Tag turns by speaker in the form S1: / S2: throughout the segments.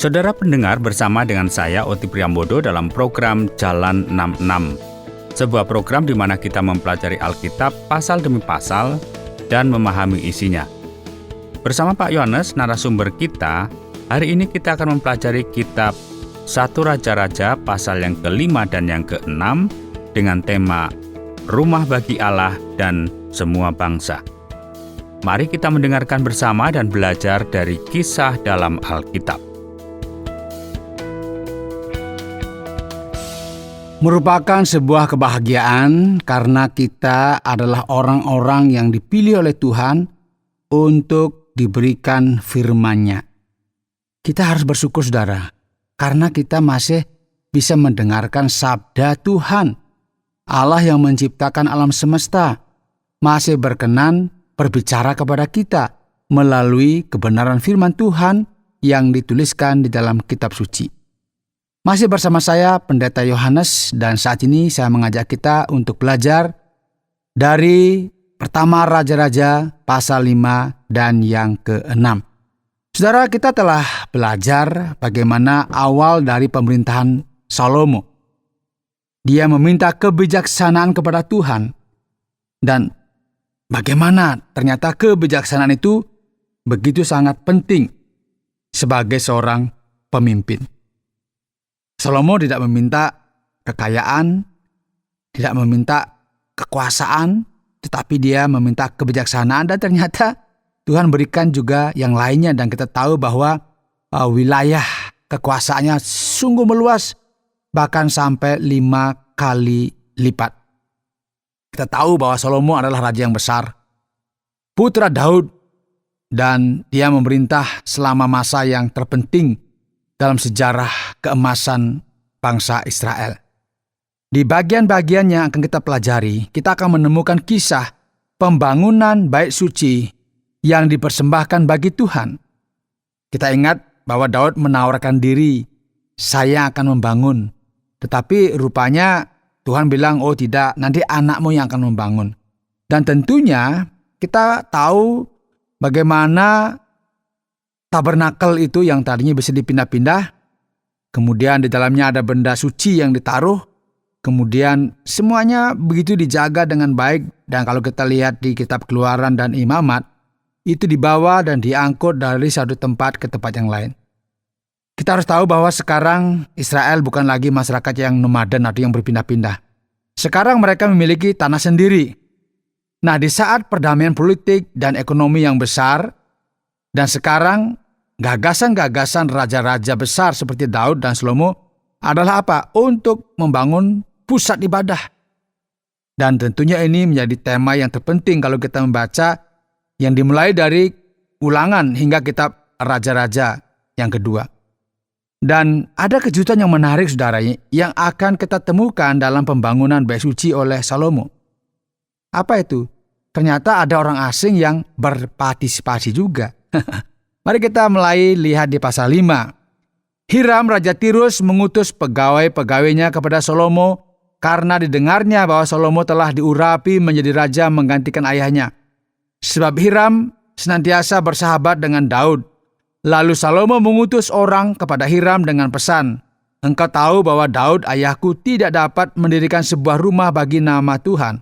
S1: Saudara pendengar, bersama dengan saya Oti Priambodo dalam program Jalan 66. Sebuah program di mana kita mempelajari Alkitab pasal demi pasal dan memahami isinya. Bersama Pak Yohanes, narasumber kita, hari ini kita akan mempelajari kitab 1 Raja-Raja pasal yang ke-5 dan yang ke-6 dengan tema Rumah bagi Allah dan Semua Bangsa. Mari kita mendengarkan bersama dan belajar dari kisah dalam Alkitab.
S2: Merupakan sebuah kebahagiaan karena kita adalah orang-orang yang dipilih oleh Tuhan untuk diberikan firman-Nya. Kita harus bersyukur, saudara, karena kita masih bisa mendengarkan sabda Tuhan. Allah yang menciptakan alam semesta masih berkenan berbicara kepada kita melalui kebenaran firman Tuhan yang dituliskan di dalam kitab suci. Masih bersama saya, Pendeta Yohanes, dan saat ini saya mengajak kita untuk belajar dari pertama Raja-Raja pasal 5 dan yang ke-6. Saudara, kita telah belajar bagaimana awal dari pemerintahan Salomo. Dia meminta kebijaksanaan kepada Tuhan, dan bagaimana ternyata kebijaksanaan itu begitu sangat penting sebagai seorang pemimpin. Salomo tidak meminta kekayaan, tidak meminta kekuasaan, tetapi dia meminta kebijaksanaan, dan ternyata Tuhan berikan juga yang lainnya, dan kita tahu bahwa wilayah kekuasaannya sungguh meluas, bahkan sampai 5 kali lipat. Kita tahu bahwa Salomo adalah raja yang besar, putra Daud, dan dia memerintah selama masa yang terpenting dalam sejarah keemasan bangsa Israel. Di bagian-bagian yang akan kita pelajari, kita akan menemukan kisah pembangunan bait suci yang dipersembahkan bagi Tuhan. Kita ingat bahwa Daud menawarkan diri, saya akan membangun. Tetapi rupanya Tuhan bilang, oh tidak, nanti anakmu yang akan membangun. Dan tentunya kita tahu bagaimana tabernakel itu yang tadinya bisa dipindah-pindah, kemudian di dalamnya ada benda suci yang ditaruh, kemudian semuanya begitu dijaga dengan baik, dan kalau kita lihat di kitab Keluaran dan Imamat, itu dibawa dan diangkut dari satu tempat ke tempat yang lain. Kita harus tahu bahwa sekarang Israel bukan lagi masyarakat yang nomaden atau yang berpindah-pindah. Sekarang mereka memiliki tanah sendiri. Nah, di saat perdamaian politik dan ekonomi yang besar, dan sekarang gagasan-gagasan raja-raja besar seperti Daud dan Salomo adalah apa? Untuk membangun pusat ibadah. Dan tentunya ini menjadi tema yang terpenting kalau kita membaca yang dimulai dari Ulangan hingga kitab Raja-Raja yang kedua. Dan ada kejutan yang menarik, saudara, yang akan kita temukan dalam pembangunan bait suci oleh Salomo. Apa itu? Ternyata ada orang asing yang berpartisipasi juga. Mari kita mulai lihat di pasal 5. Hiram Raja Tirus mengutus pegawai-pegawainya kepada Salomo karena didengarnya bahwa Salomo telah diurapi menjadi raja menggantikan ayahnya. Sebab Hiram senantiasa bersahabat dengan Daud. Lalu Salomo mengutus orang kepada Hiram dengan pesan, engkau tahu bahwa Daud ayahku tidak dapat mendirikan sebuah rumah bagi nama Tuhan.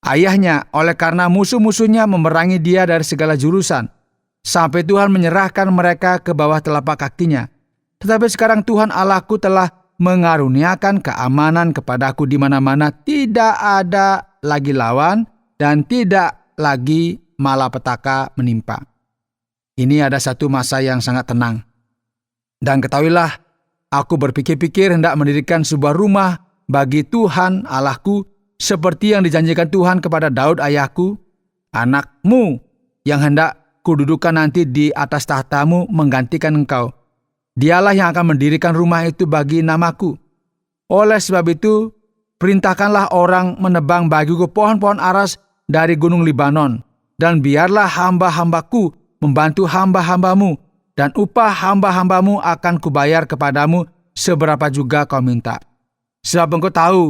S2: Ayahnya oleh karena musuh-musuhnya memerangi dia dari segala jurusan, sampai Tuhan menyerahkan mereka ke bawah telapak kakinya. Tetapi sekarang Tuhan Allahku telah mengaruniakan keamanan kepadaku di mana-mana, tidak ada lagi lawan dan tidak lagi malapetaka menimpa. Ini ada satu masa yang sangat tenang. Dan ketahuilah, aku berpikir-pikir hendak mendirikan sebuah rumah bagi Tuhan Allahku, seperti yang dijanjikan Tuhan kepada Daud ayahku, anakmu yang hendak kududukan nanti di atas tahtamu menggantikan engkau. Dialah yang akan mendirikan rumah itu bagi namaku. Oleh sebab itu, perintahkanlah orang menebang bagiku pohon-pohon aras dari gunung Libanon, dan biarlah hamba-hambaku membantu hamba-hambamu, dan upah hamba-hambamu akan kubayar kepadamu seberapa juga kau minta. Sebab engkau tahu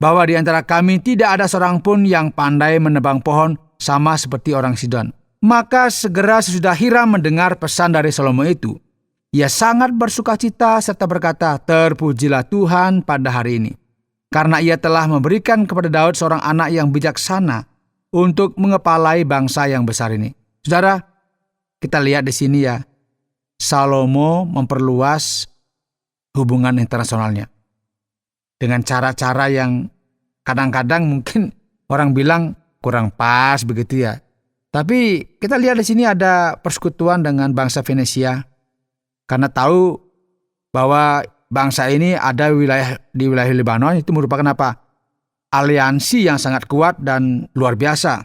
S2: bahwa di antara kami tidak ada seorang pun yang pandai menebang pohon sama seperti orang Sidon. Maka segera sesudah Hiram mendengar pesan dari Salomo itu, Ia sangat bersukacita serta berkata, "Terpujilah Tuhan pada hari ini, karena ia telah memberikan kepada Daud seorang anak yang bijaksana untuk mengepalai bangsa yang besar ini." Saudara, kita lihat di sini ya, Salomo memperluas hubungan internasionalnya dengan cara-cara yang kadang-kadang mungkin orang bilang kurang pas begitu ya. Tapi kita lihat di sini ada persekutuan dengan bangsa Venesia, karena tahu bahwa bangsa ini ada di wilayah Lebanon. Itu merupakan apa? Aliansi yang sangat kuat dan luar biasa.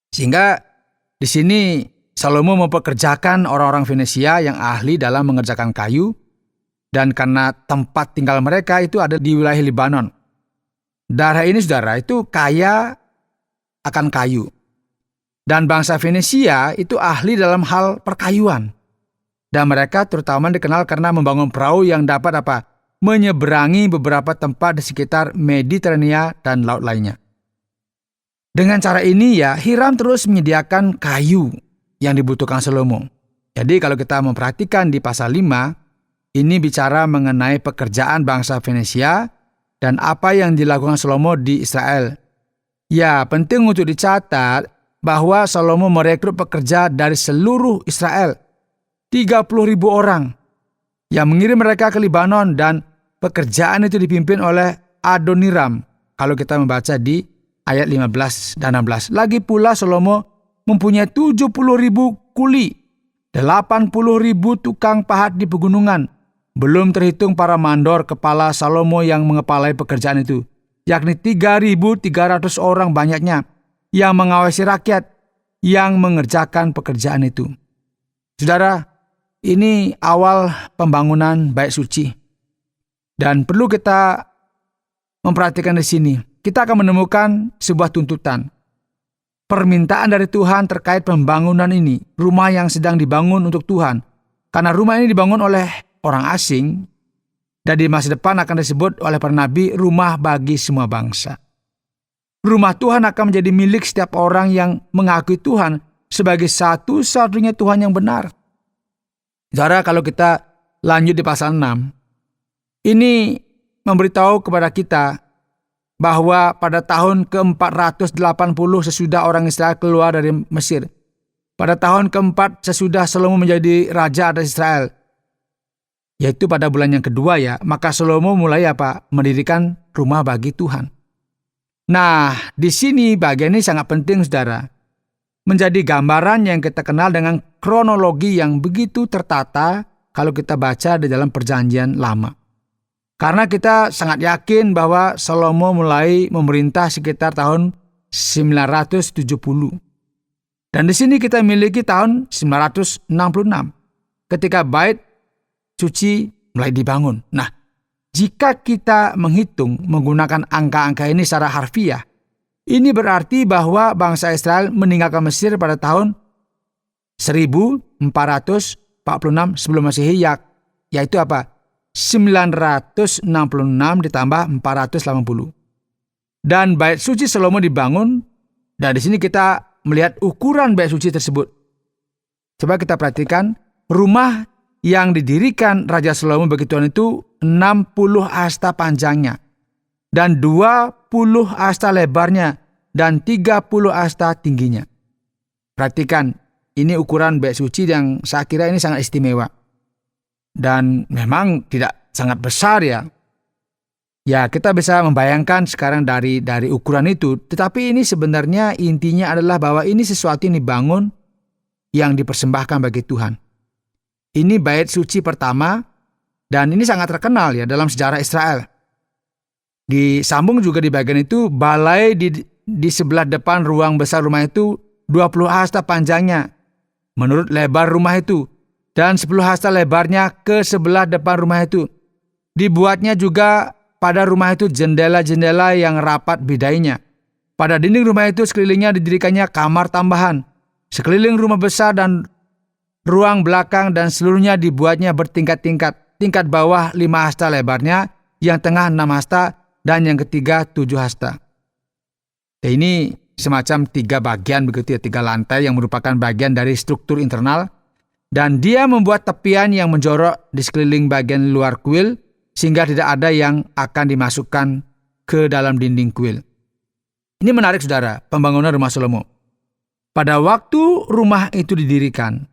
S2: Sehingga di sini Salomo mempekerjakan orang-orang Venesia yang ahli dalam mengerjakan kayu, dan karena tempat tinggal mereka itu ada di wilayah Lebanon. Daerah ini, saudara, itu kaya akan kayu. Dan bangsa Venesia itu ahli dalam hal perkayuan. Dan mereka terutama dikenal karena membangun perahu yang dapat apa? Menyeberangi beberapa tempat di sekitar Mediterania dan laut lainnya. Dengan cara ini ya, Hiram terus menyediakan kayu yang dibutuhkan Salomo. Jadi kalau kita memperhatikan di pasal 5, ini bicara mengenai pekerjaan bangsa Venesia dan apa yang dilakukan Salomo di Israel. Ya, penting untuk dicatat bahwa Salomo merekrut pekerja dari seluruh Israel, 30.000 orang, yang mengirim mereka ke Lebanon, dan pekerjaan itu dipimpin oleh Adoniram kalau kita membaca di ayat 15 dan 16. Lagi pula Salomo mempunyai 70.000 kuli, 80.000 tukang pahat di pegunungan, belum terhitung para mandor kepala Salomo yang mengepalai pekerjaan itu, yakni 3.300 orang banyaknya yang mengawasi rakyat yang mengerjakan pekerjaan itu. Saudara, ini awal pembangunan bait suci. Dan perlu kita memperhatikan di sini, kita akan menemukan sebuah tuntutan. Permintaan dari Tuhan terkait pembangunan ini, rumah yang sedang dibangun untuk Tuhan. Karena rumah ini dibangun oleh orang asing, dan di masa depan akan disebut oleh para nabi rumah bagi semua bangsa. Rumah Tuhan akan menjadi milik setiap orang yang mengakui Tuhan sebagai satu-satunya Tuhan yang benar. Saudara, kalau kita lanjut di pasal 6, ini memberitahu kepada kita bahwa pada tahun ke-480 sesudah orang Israel keluar dari Mesir, pada tahun ke-4 sesudah Salomo menjadi raja atas Israel, yaitu pada bulan yang kedua ya, maka Salomo mulai mendirikan rumah bagi Tuhan. Nah, di sini bagian ini sangat penting, saudara. Menjadi gambaran yang kita kenal dengan kronologi yang begitu tertata kalau kita baca di dalam Perjanjian Lama. Karena kita sangat yakin bahwa Salomo mulai memerintah sekitar tahun 970. Dan di sini kita miliki tahun 966 ketika bait suci mulai dibangun. Nah, jika kita menghitung menggunakan angka-angka ini secara harfiah, ini berarti bahwa bangsa Israel meninggalkan Mesir pada tahun 1446 sebelum Masehi, yaitu 966 ditambah 480. Dan bait suci Salomo dibangun, dan di sini kita melihat ukuran bait suci tersebut. Coba kita perhatikan, rumah yang didirikan Raja Salomo bagi Tuhan itu 60 hasta panjangnya, dan 20 hasta lebarnya, dan 30 hasta tingginya. Perhatikan, ini ukuran bait suci yang saya kira ini sangat istimewa. Dan memang tidak sangat besar ya. Ya, kita bisa membayangkan sekarang dari ukuran itu. Tetapi ini sebenarnya intinya adalah bahwa ini sesuatu yang dibangun, yang dipersembahkan bagi Tuhan. Ini bait suci pertama, dan ini sangat terkenal ya dalam sejarah Israel. Disambung juga di bagian itu, balai di sebelah depan ruang besar rumah itu 20 hasta panjangnya menurut lebar rumah itu, dan 10 hasta lebarnya ke sebelah depan rumah itu. Dibuatnya juga pada rumah itu jendela-jendela yang rapat bidainya. Pada dinding rumah itu sekelilingnya didirikannya kamar tambahan. Sekeliling rumah besar dan ruang belakang dan seluruhnya dibuatnya bertingkat-tingkat. Tingkat bawah 5 hasta lebarnya, yang tengah 6 hasta, dan yang ketiga 7 hasta. Ini semacam 3 bagian begitu ya, 3 lantai yang merupakan bagian dari struktur internal. Dan dia membuat tepian yang menjorok di sekeliling bagian luar kuil, sehingga tidak ada yang akan dimasukkan ke dalam dinding kuil. Ini menarik saudara, pembangunan rumah Salomo. Pada waktu rumah itu didirikan,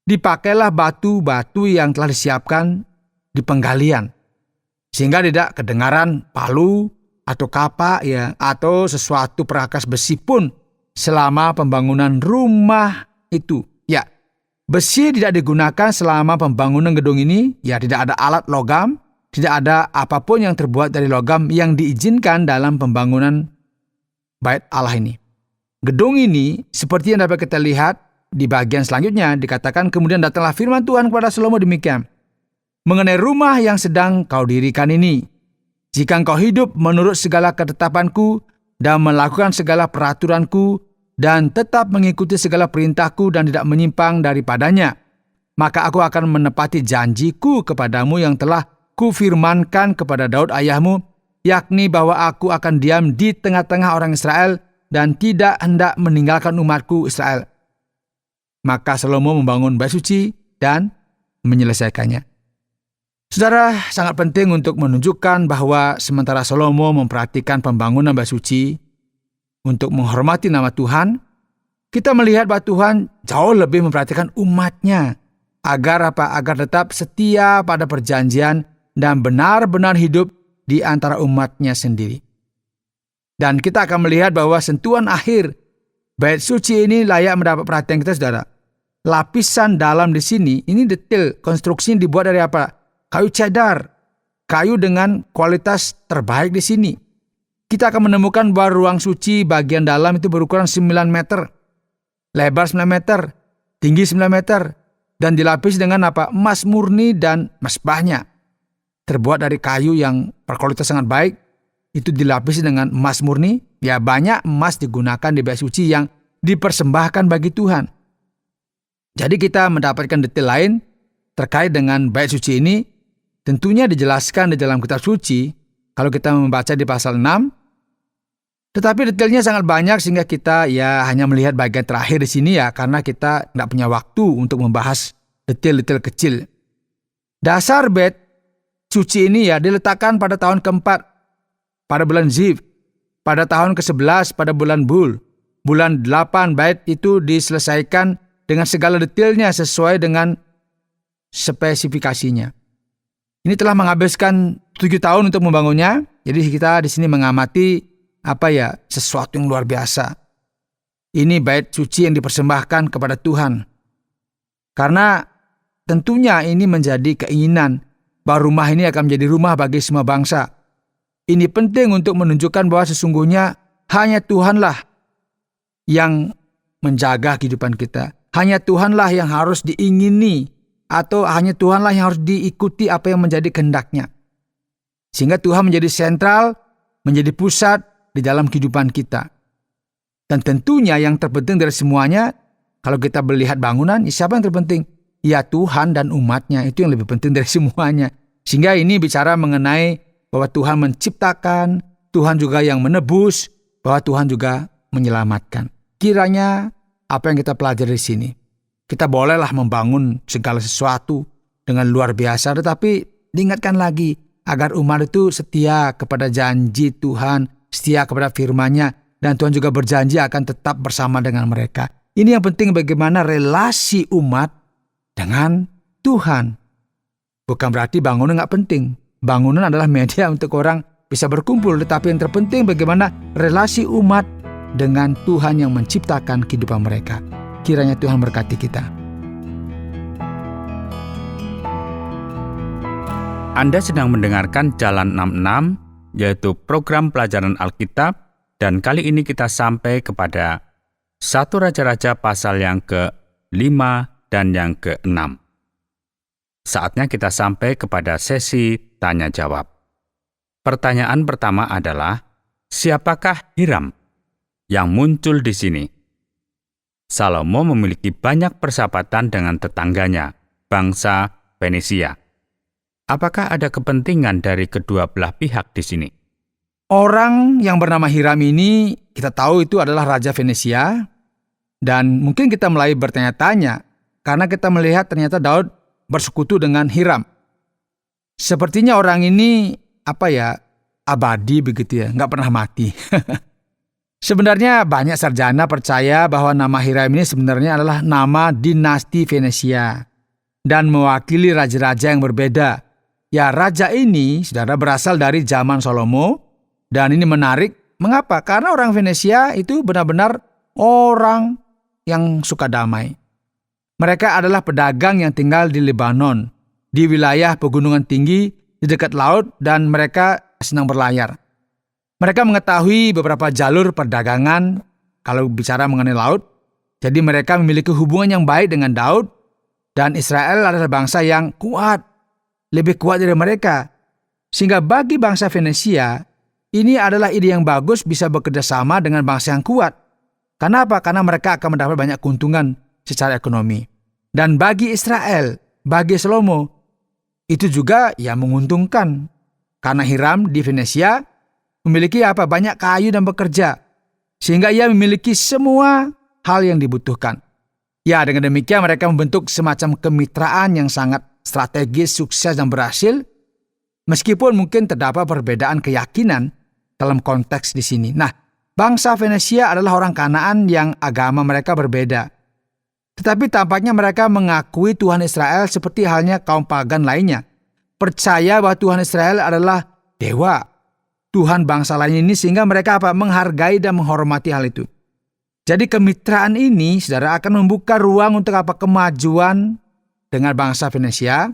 S2: dipakailah batu-batu yang telah disiapkan di penggalian, sehingga tidak kedengaran palu atau kapak atau sesuatu perakas besi pun selama pembangunan rumah itu. Besi tidak digunakan selama pembangunan gedung ini. Tidak ada alat logam, tidak ada apapun yang terbuat dari logam yang diizinkan dalam pembangunan bait Allah ini. Gedung ini seperti yang dapat kita lihat di bagian selanjutnya, dikatakan kemudian datanglah firman Tuhan kepada Salomo demikian. Mengenai rumah yang sedang kau dirikan ini, jika engkau hidup menurut segala ketetapanku dan melakukan segala peraturanku dan tetap mengikuti segala perintahku dan tidak menyimpang daripadanya, maka aku akan menepati janjiku kepadamu yang telah kufirmankan kepada Daud ayahmu, yakni bahwa aku akan diam di tengah-tengah orang Israel dan tidak hendak meninggalkan umatku Israel. Maka Salomo membangun bait suci dan menyelesaikannya. Saudara, sangat penting untuk menunjukkan bahwa sementara Salomo memperhatikan pembangunan bait suci untuk menghormati nama Tuhan, kita melihat bahwa Tuhan jauh lebih memperhatikan umatnya agar tetap setia pada perjanjian dan benar-benar hidup di antara umatnya sendiri. Dan kita akan melihat bahwa sentuhan akhir bait suci ini layak mendapat perhatian kita, saudara. Lapisan dalam di sini, ini detail konstruksinya dibuat dari apa? Kayu cedar, kayu dengan kualitas terbaik di sini. Kita akan menemukan bahwa ruang suci bagian dalam itu berukuran 9 meter, lebar 9 meter, tinggi 9 meter, dan dilapis dengan emas murni dan mesbahnya. Terbuat dari kayu yang berkualitas sangat baik, itu dilapisi dengan emas murni. Banyak emas digunakan di bait suci yang dipersembahkan bagi Tuhan. Jadi kita mendapatkan detail lain terkait dengan bait suci ini, tentunya dijelaskan di dalam kitab suci kalau kita membaca di pasal 6. Tetapi detailnya sangat banyak sehingga kita hanya melihat bagian terakhir di sini karena kita tidak punya waktu untuk membahas detail-detail kecil. Dasar bait suci ini diletakkan pada tahun keempat, pada bulan Ziv, pada tahun ke-11 pada bulan Bul. Bulan 8 bait itu diselesaikan dengan segala detailnya sesuai dengan spesifikasinya. Ini telah menghabiskan 7 tahun untuk membangunnya. Jadi kita di sini mengamati sesuatu yang luar biasa. Ini bait suci yang dipersembahkan kepada Tuhan. Karena tentunya ini menjadi keinginan bahwa rumah ini akan menjadi rumah bagi semua bangsa. Ini penting untuk menunjukkan bahwa sesungguhnya hanya Tuhanlah yang menjaga kehidupan kita. Hanya Tuhanlah yang harus diingini atau hanya Tuhanlah yang harus diikuti apa yang menjadi kehendak-Nya. Sehingga Tuhan menjadi sentral, menjadi pusat di dalam kehidupan kita. Dan tentunya yang terpenting dari semuanya, kalau kita melihat bangunan, siapa yang terpenting? Tuhan dan umatnya, itu yang lebih penting dari semuanya. Sehingga ini bicara mengenai bahwa Tuhan menciptakan, Tuhan juga yang menebus, bahwa Tuhan juga menyelamatkan. Kiranya apa yang kita pelajari di sini, kita bolehlah membangun segala sesuatu dengan luar biasa, tetapi diingatkan lagi agar umat itu setia kepada janji Tuhan, setia kepada firman-Nya, dan Tuhan juga berjanji akan tetap bersama dengan mereka. Ini yang penting, bagaimana relasi umat dengan Tuhan. Bukan berarti bangunan nggak penting. Bangunan adalah media untuk orang bisa berkumpul, tetapi yang terpenting bagaimana relasi umat dengan Tuhan yang menciptakan kehidupan mereka. Kiranya Tuhan berkati kita.
S1: Anda sedang mendengarkan Jalan 66, yaitu program pelajaran Alkitab, dan kali ini kita sampai kepada 1 Raja-Raja pasal yang ke-5 dan yang ke-6. Saatnya kita sampai kepada sesi tanya-jawab. Pertanyaan pertama adalah, siapakah Hiram yang muncul di sini? Salomo memiliki banyak persahabatan dengan tetangganya, bangsa Fenisia. Apakah ada kepentingan dari kedua belah pihak di sini?
S2: Orang yang bernama Hiram ini kita tahu itu adalah Raja Fenisia. Dan mungkin kita mulai bertanya-tanya, karena kita melihat ternyata Daud bersekutu dengan Hiram. Sepertinya orang ini abadi begitu ya, nggak pernah mati. Sebenarnya banyak sarjana percaya bahwa nama Hiram ini sebenarnya adalah nama dinasti Venesia dan mewakili raja-raja yang berbeda. Ya, raja ini, saudara, berasal dari zaman Salomo, dan ini menarik. Mengapa? Karena orang Venesia itu benar-benar orang yang suka damai. Mereka adalah pedagang yang tinggal di Lebanon, di wilayah pegunungan tinggi di dekat laut, dan mereka senang berlayar. Mereka mengetahui beberapa jalur perdagangan kalau bicara mengenai laut. Jadi mereka memiliki hubungan yang baik dengan Daud, dan Israel adalah bangsa yang kuat, lebih kuat dari mereka. Sehingga bagi bangsa Venesia, ini adalah ide yang bagus bisa bekerja sama dengan bangsa yang kuat. Kenapa? Karena mereka akan mendapat banyak keuntungan secara ekonomi. Dan bagi Israel, bagi Salomo, itu juga menguntungkan. Karena Hiram di Venesia memiliki banyak kayu dan bekerja. Sehingga ia memiliki semua hal yang dibutuhkan. Ya, dengan demikian mereka membentuk semacam kemitraan yang sangat strategis, sukses, dan berhasil. Meskipun mungkin terdapat perbedaan keyakinan dalam konteks di sini. Nah, bangsa Venesia adalah orang Kanaan yang agama mereka berbeda. Tetapi tampaknya mereka mengakui Tuhan Israel seperti halnya kaum pagan lainnya. Percaya bahwa Tuhan Israel adalah dewa, Tuhan bangsa lain ini, sehingga mereka menghargai dan menghormati hal itu. Jadi kemitraan ini, saudara, akan membuka ruang untuk kemajuan dengan bangsa Venesia.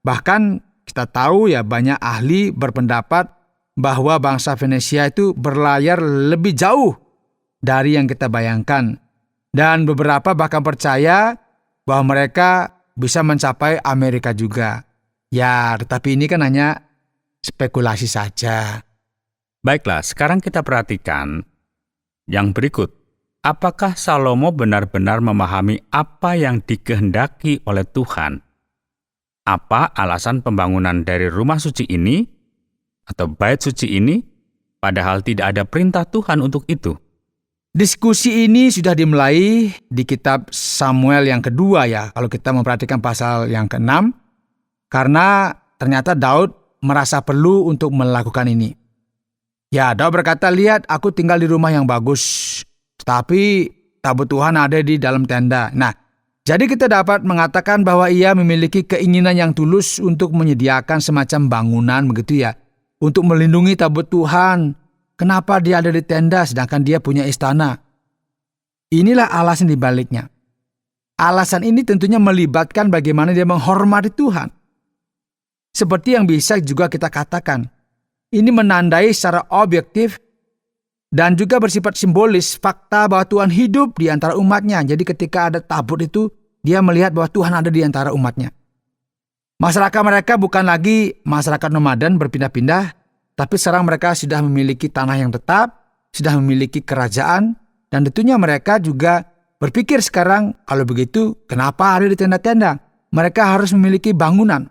S2: Bahkan kita tahu banyak ahli berpendapat bahwa bangsa Venesia itu berlayar lebih jauh dari yang kita bayangkan. Dan beberapa bahkan percaya bahwa mereka bisa mencapai Amerika juga. Ya, tetapi ini kan hanya spekulasi saja.
S1: Baiklah, sekarang kita perhatikan yang berikut. Apakah Salomo benar-benar memahami apa yang dikehendaki oleh Tuhan? Apa alasan pembangunan dari rumah suci ini atau bait suci ini, padahal tidak ada perintah Tuhan untuk itu?
S2: Diskusi ini sudah dimulai di kitab Samuel yang kedua ya, kalau kita memperhatikan pasal yang ke-6, karena ternyata Daud merasa perlu untuk melakukan ini. Ya, Daud berkata, lihat aku tinggal di rumah yang bagus, tetapi tabut Tuhan ada di dalam tenda. Nah, jadi kita dapat mengatakan bahwa ia memiliki keinginan yang tulus untuk menyediakan semacam bangunan begitu ya, untuk melindungi tabut Tuhan. Kenapa dia ada di tenda sedangkan dia punya istana? Inilah alasan dibaliknya. Alasan ini tentunya melibatkan bagaimana dia menghormati Tuhan. Seperti yang bisa juga kita katakan, ini menandai secara objektif dan juga bersifat simbolis fakta bahwa Tuhan hidup di antara umatnya. Jadi ketika ada tabut itu, dia melihat bahwa Tuhan ada di antara umatnya. Masyarakat mereka bukan lagi masyarakat nomaden berpindah-pindah, tapi sekarang mereka sudah memiliki tanah yang tetap, sudah memiliki kerajaan, dan tentunya mereka juga berpikir sekarang, kalau begitu kenapa ada di tenda-tenda? Mereka harus memiliki bangunan.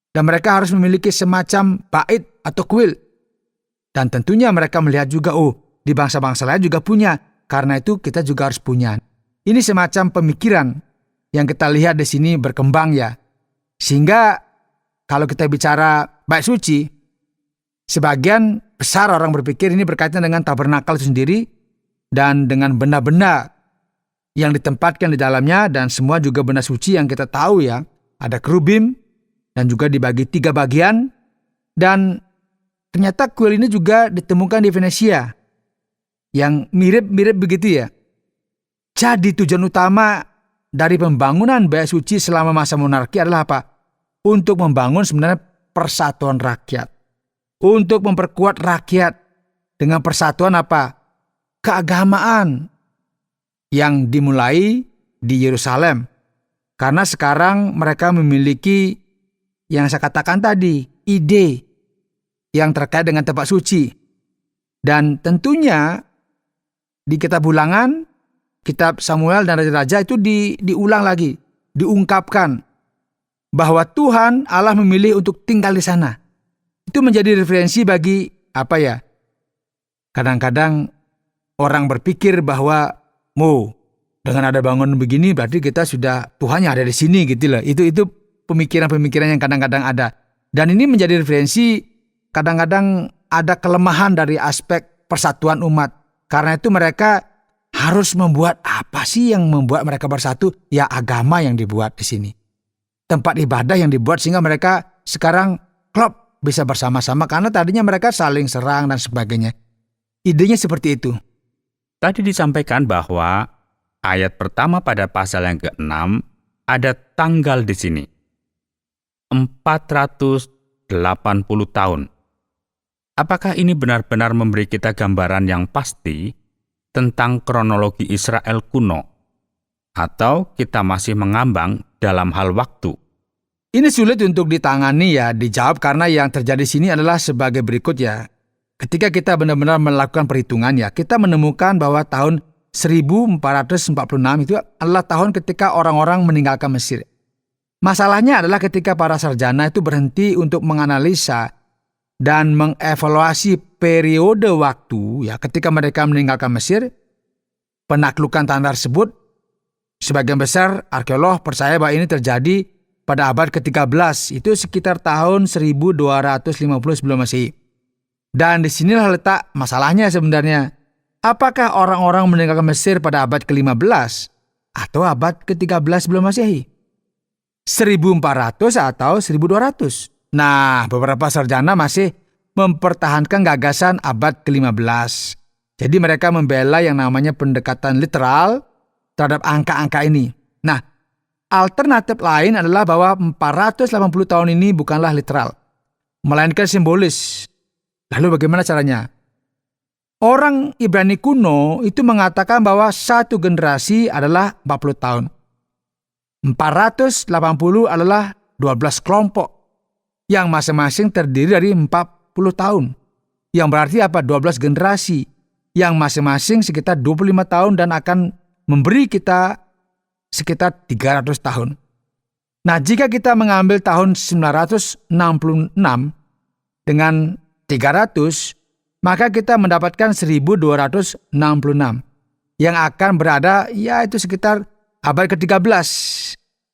S2: Dan mereka harus memiliki semacam bait atau kuil. Dan tentunya mereka melihat juga, di bangsa-bangsa lain juga punya. Karena itu kita juga harus punya. Ini semacam pemikiran yang kita lihat di sini berkembang ya. Sehingga kalau kita bicara bait suci, sebagian besar orang berpikir ini berkaitan dengan tabernakel itu sendiri dan dengan benda-benda yang ditempatkan di dalamnya, dan semua juga benda suci yang kita tahu ya. Ada kerubim dan juga dibagi 3 bagian, dan ternyata kuil ini juga ditemukan di Venesia yang mirip-mirip begitu ya. Jadi tujuan utama dari pembangunan bait suci selama masa monarki adalah apa? Untuk membangun sebenarnya persatuan rakyat. Untuk memperkuat rakyat dengan persatuan apa? Keagamaan yang dimulai di Yerusalem. Karena sekarang mereka memiliki yang saya katakan tadi, ide yang terkait dengan tempat suci. Dan tentunya di kitab Ulangan, kitab Samuel dan Raja-Raja itu diulang lagi, diungkapkan bahwa Tuhan Allah memilih untuk tinggal di sana. Itu menjadi referensi bagi kadang-kadang orang berpikir bahwa dengan ada bangunan begini berarti kita sudah Tuhan yang ada di sini gitu loh. Itu pemikiran-pemikiran yang kadang-kadang ada. Dan ini menjadi referensi kadang-kadang ada kelemahan dari aspek persatuan umat. Karena itu mereka harus membuat apa sih yang membuat mereka bersatu? Ya agama yang dibuat di sini. Tempat ibadah yang dibuat sehingga mereka sekarang klop bisa bersama-sama karena tadinya mereka saling serang dan sebagainya. Idenya seperti itu.
S1: Tadi disampaikan bahwa ayat pertama pada pasal yang ke-6 ada tanggal di sini. 480 tahun. Apakah ini benar-benar memberi kita gambaran yang pasti tentang kronologi Israel kuno? Atau kita masih mengambang dalam hal waktu?
S2: Ini sulit untuk ditangani ya, dijawab karena yang terjadi di sini adalah sebagai berikut ya. Ketika kita benar-benar melakukan perhitungan ya, kita menemukan bahwa tahun 1446 itu adalah tahun ketika orang-orang meninggalkan Mesir. Masalahnya adalah ketika para sarjana itu berhenti untuk menganalisa dan mengevaluasi periode waktu ya ketika mereka meninggalkan Mesir, penaklukan tanah tersebut, sebagian besar arkeolog percaya bahwa ini terjadi pada abad ke-13, itu sekitar tahun 1250 sebelum Masehi. Dan disinilah letak masalahnya sebenarnya. Apakah orang-orang meninggalkan Mesir pada abad ke-15 atau abad ke-13 sebelum Masehi? 1400 atau 1200? Nah, beberapa sarjana masih mempertahankan gagasan abad ke-15. Jadi mereka membela yang namanya pendekatan literal terhadap angka-angka ini. Nah, alternatif lain adalah bahwa 480 tahun ini bukanlah literal, melainkan simbolis. Lalu bagaimana caranya? Orang Ibrani kuno itu mengatakan bahwa satu generasi adalah 40 tahun. 480 adalah 12 kelompok yang masing-masing terdiri dari 40 tahun. Yang berarti apa? 12 generasi yang masing-masing sekitar 25 tahun dan akan memberi kita sekitar 300 tahun. Nah, jika kita mengambil tahun 966 dengan 300, maka kita mendapatkan 1266 yang akan berada yaitu sekitar abad ke-13.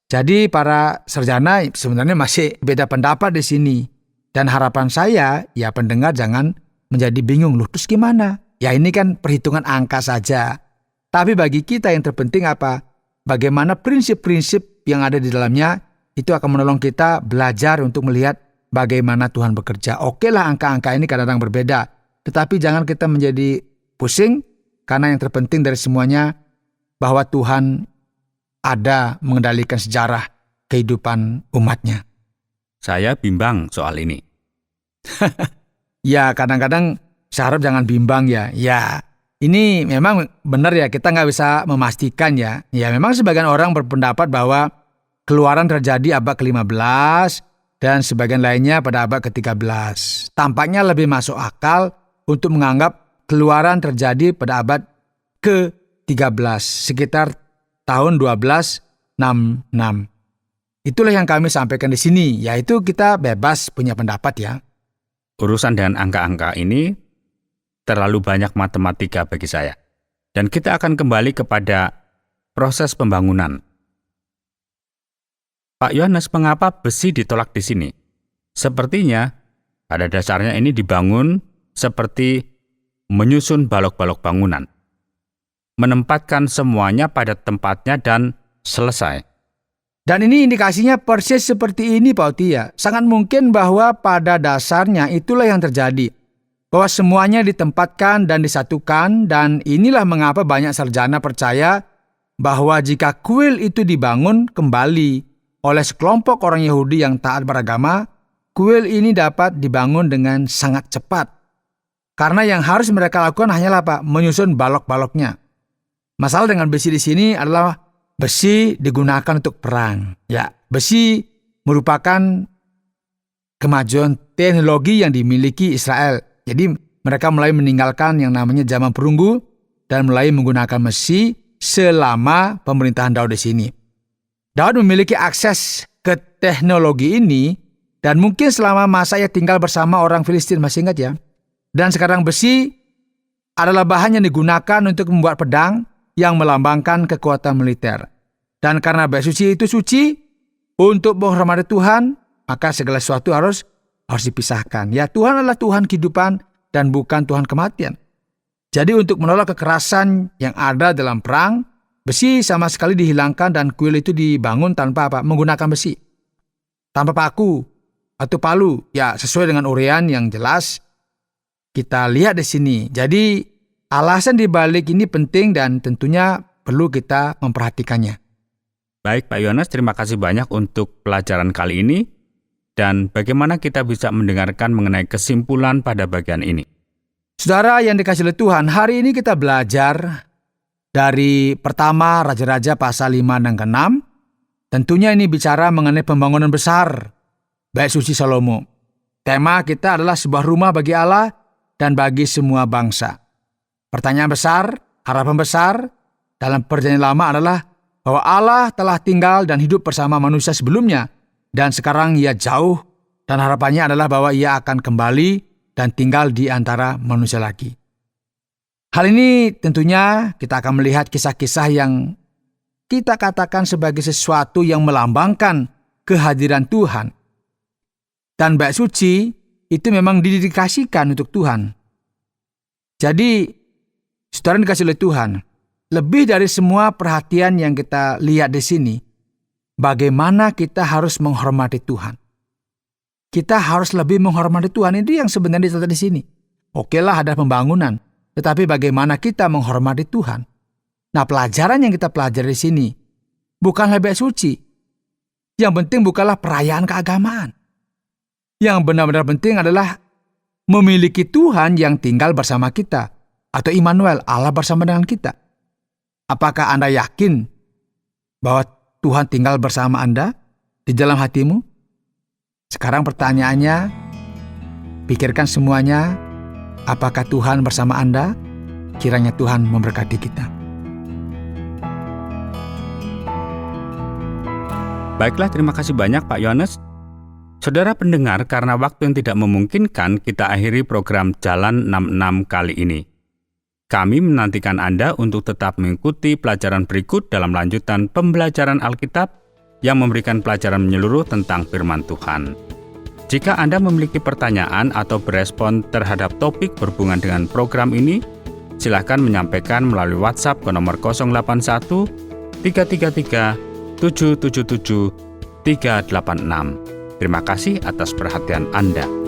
S2: Jadi para sarjana sebenarnya masih beda pendapat di sini. Dan harapan saya, ya pendengar jangan menjadi bingung. Loh, terus gimana? Ya ini kan perhitungan angka saja. Tapi bagi kita yang terpenting apa? Bagaimana prinsip-prinsip yang ada di dalamnya, itu akan menolong kita belajar untuk melihat bagaimana Tuhan bekerja. Oke lah angka-angka ini kadang-kadang berbeda. Tetapi jangan kita menjadi pusing, karena yang terpenting dari semuanya, bahwa Tuhan ada mengendalikan sejarah kehidupan umatnya.
S1: Saya bimbang soal ini.
S2: Ya kadang-kadang saya harap jangan bimbang ya. Ya ini memang benar ya, kita nggak bisa memastikan ya. Ya memang sebagian orang berpendapat bahwa keluaran terjadi abad ke-15 dan sebagian lainnya pada abad ke-13. Tampaknya lebih masuk akal untuk menganggap keluaran terjadi pada abad ke-13 sekitar tahun 1266. Itulah yang kami sampaikan di sini, yaitu kita bebas punya pendapat ya.
S1: Urusan dengan angka-angka ini terlalu banyak matematika bagi saya. Dan kita akan kembali kepada proses pembangunan. Pak Yohanes, mengapa besi ditolak di sini? Sepertinya pada dasarnya ini dibangun seperti menyusun balok-balok bangunan. Menempatkan semuanya pada tempatnya dan selesai.
S2: Dan ini indikasinya persis seperti ini Pak Utia. Sangat mungkin bahwa pada dasarnya itulah yang terjadi. Bahwa semuanya ditempatkan dan disatukan, dan inilah mengapa banyak sarjana percaya bahwa jika kuil itu dibangun kembali oleh sekelompok orang Yahudi yang taat beragama, kuil ini dapat dibangun dengan sangat cepat. Karena yang harus mereka lakukan hanyalah apa? Menyusun balok-baloknya. Masalah dengan besi di sini adalah besi digunakan untuk perang. Ya, besi merupakan kemajuan teknologi yang dimiliki Israel. Jadi mereka mulai meninggalkan yang namanya zaman perunggu dan mulai menggunakan besi selama pemerintahan Daud di sini. Daud memiliki akses ke teknologi ini dan mungkin selama masa ia tinggal bersama orang Filistin, masih ingat ya. Dan sekarang besi adalah bahan yang digunakan untuk membuat pedang yang melambangkan kekuatan militer. Dan karena bait suci itu suci, untuk menghormati Tuhan, maka segala sesuatu harus dipisahkan. Ya, Tuhan adalah Tuhan kehidupan dan bukan Tuhan kematian. Jadi untuk menolak kekerasan yang ada dalam perang, besi sama sekali dihilangkan dan kuil itu dibangun tanpa menggunakan besi. Tanpa paku atau palu, ya sesuai dengan uraian yang jelas kita lihat di sini. Jadi alasan dibalik ini penting dan tentunya perlu kita memperhatikannya.
S1: Baik Pak Yohanes, terima kasih banyak untuk pelajaran kali ini. Dan bagaimana kita bisa mendengarkan mengenai kesimpulan pada bagian ini?
S2: Saudara yang dikasihi oleh Tuhan, hari ini kita belajar dari pertama Raja-Raja pasal 5 dan ke-6. Tentunya ini bicara mengenai pembangunan besar bait suci Salomo. Tema kita adalah sebuah rumah bagi Allah dan bagi semua bangsa. Pertanyaan besar, harapan besar dalam perjanjian lama adalah bahwa Allah telah tinggal dan hidup bersama manusia sebelumnya, dan sekarang ia jauh, dan harapannya adalah bahwa ia akan kembali dan tinggal di antara manusia lagi. Hal ini tentunya kita akan melihat kisah-kisah yang kita katakan sebagai sesuatu yang melambangkan kehadiran Tuhan. Dan bait suci itu memang didedikasikan untuk Tuhan. Jadi, saudara yang dikasihi oleh Tuhan, lebih dari semua perhatian yang kita lihat di sini, bagaimana kita harus menghormati Tuhan. Kita harus lebih menghormati Tuhan, itu yang sebenarnya dicatat di sini. Okelah ada pembangunan, tetapi bagaimana kita menghormati Tuhan. Nah, pelajaran yang kita pelajari di sini bukanlah bait suci. Yang penting bukanlah perayaan keagamaan. Yang benar-benar penting adalah memiliki Tuhan yang tinggal bersama kita, atau Immanuel, Allah bersama dengan kita. Apakah Anda yakin bahwa Tuhan tinggal bersama Anda di dalam hatimu? Sekarang pertanyaannya, pikirkan semuanya, apakah Tuhan bersama Anda? Kiranya Tuhan memberkati kita.
S1: Baiklah, terima kasih banyak Pak Yohanes. Saudara pendengar, karena waktu yang tidak memungkinkan, kita akhiri program Jalan 66 kali ini. Kami menantikan Anda untuk tetap mengikuti pelajaran berikut dalam lanjutan pembelajaran Alkitab yang memberikan pelajaran menyeluruh tentang firman Tuhan. Jika Anda memiliki pertanyaan atau berespon terhadap topik berhubungan dengan program ini, silakan menyampaikan melalui WhatsApp ke nomor 081 333 777 386. Terima kasih atas perhatian Anda.